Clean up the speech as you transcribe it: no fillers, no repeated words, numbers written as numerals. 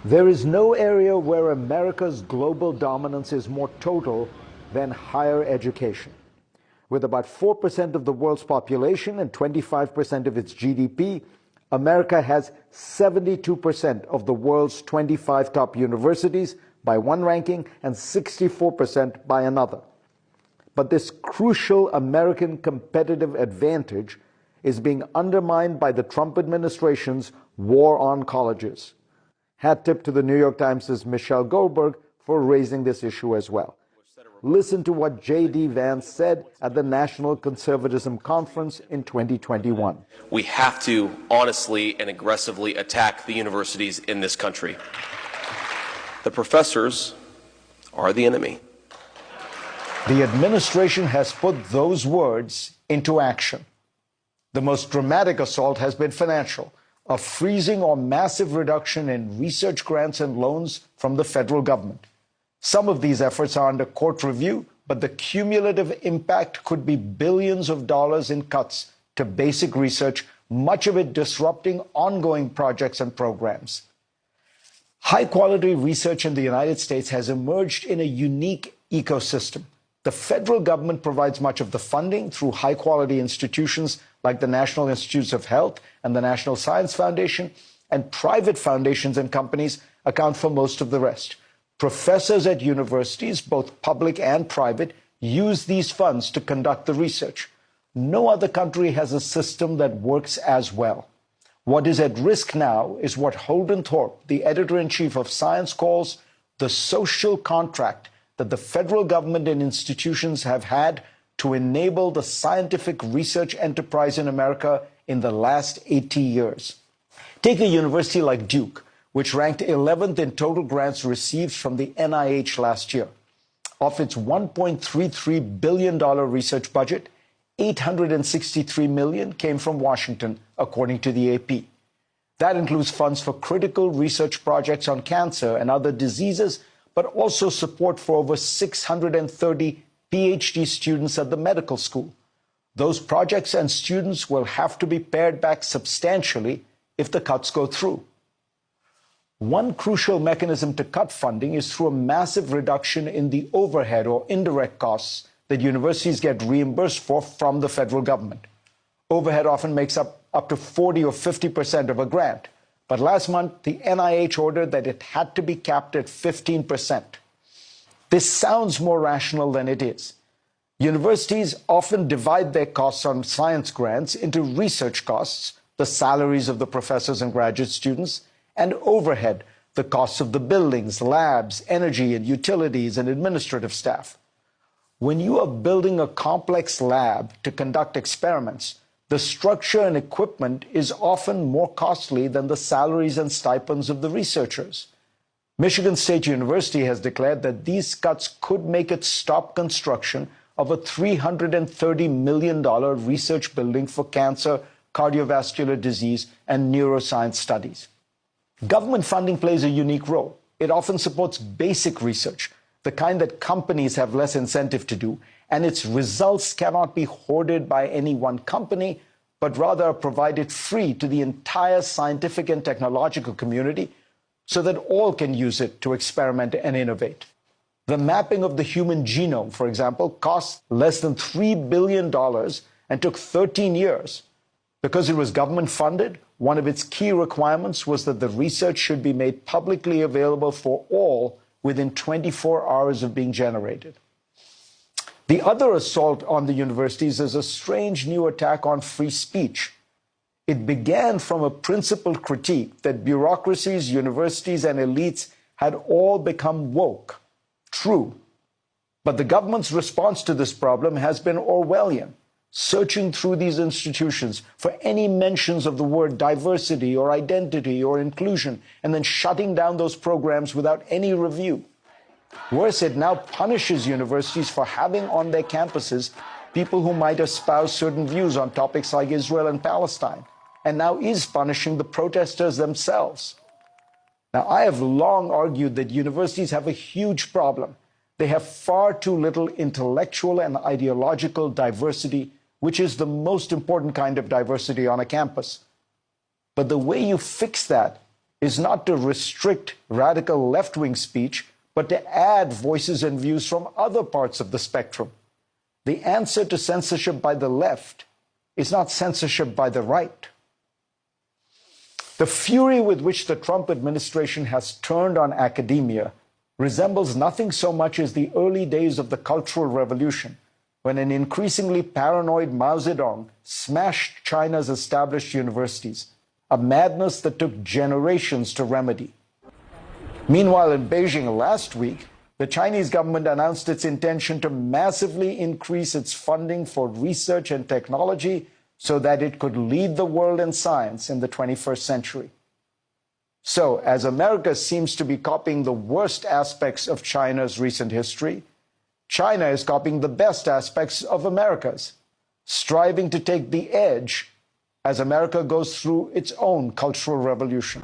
There is no area where America's global dominance is more total than higher education. With about 4% of the world's population and 25% of its GDP, America has 72% of the world's 25 top universities by one ranking and 64% by another. But this crucial American competitive advantage is being undermined by the Trump administration's war on colleges. Hat tip to the New York Times' Michelle Goldberg for raising this issue as well. Listen to what J.D. Vance said at the National Conservatism Conference in 2021. We have to honestly and aggressively attack the universities in this country. The professors are the enemy. The administration has put those words into action. The most dramatic assault has been financial, a freezing or massive reduction in research grants and loans from the federal government. Some of these efforts are under court review, but the cumulative impact could be billions of dollars in cuts to basic research, much of it disrupting ongoing projects and programs. High-quality research in the United States has emerged in a unique ecosystem. The federal government provides much of the funding through high-quality institutions like the National Institutes of Health and the National Science Foundation, and private foundations and companies account for most of the rest. Professors at universities, both public and private, use these funds to conduct the research. No other country has a system that works as well. What is at risk now is what Holden Thorpe, the editor-in-chief of Science, calls the social contract that the federal government and institutions have had to enable the scientific research enterprise in America in the last 80 years. Take a university like Duke, which ranked 11th in total grants received from the NIH last year. Of its $1.33 billion research budget, $863 million came from Washington, according to the AP. That includes funds for critical research projects on cancer and other diseases, but also support for over 630 PhD students at the medical school. Those projects and students will have to be pared back substantially if the cuts go through. One crucial mechanism to cut funding is through a massive reduction in the overhead or indirect costs that universities get reimbursed for from the federal government. Overhead often makes up to 40 or 50% of a grant. But last month, the NIH ordered that it had to be capped at 15%. This sounds more rational than it is. Universities often divide their costs on science grants into research costs, the salaries of the professors and graduate students, and overhead, the costs of the buildings, labs, energy and utilities and administrative staff. When you are building a complex lab to conduct experiments, the structure and equipment is often more costly than the salaries and stipends of the researchers. Michigan State University has declared that these cuts could make it stop construction of a $330 million research building for cancer, cardiovascular disease, and neuroscience studies. Government funding plays a unique role. It often supports basic research, the kind that companies have less incentive to do, and its results cannot be hoarded by any one company, but rather are provided free to the entire scientific and technological community so that all can use it to experiment and innovate. The mapping of the human genome, for example, cost less than $3 billion and took 13 years. Because it was government funded, one of its key requirements was that the research should be made publicly available for all within 24 hours of being generated. The other assault on the universities is a strange new attack on free speech. It began from a principled critique that bureaucracies, universities, and elites had all become woke. True. But the government's response to this problem has been Orwellian, searching through these institutions for any mentions of the word diversity or identity or inclusion, and then shutting down those programs without any review. Worse, it now punishes universities for having on their campuses people who might espouse certain views on topics like Israel and Palestine, and now is punishing the protesters themselves. Now, I have long argued that universities have a huge problem. They have far too little intellectual and ideological diversity, which is the most important kind of diversity on a campus. But the way you fix that is not to restrict radical left-wing speech, but to add voices and views from other parts of the spectrum. The answer to censorship by the left is not censorship by the right. The fury with which the Trump administration has turned on academia resembles nothing so much as the early days of the Cultural Revolution, when an increasingly paranoid Mao Zedong smashed China's established universities, a madness that took generations to remedy. Meanwhile, in Beijing last week, the Chinese government announced its intention to massively increase its funding for research and technology so that it could lead the world in science in the 21st century. So, as America seems to be copying the worst aspects of China's recent history, China is copying the best aspects of America's, striving to take the edge as America goes through its own cultural revolution.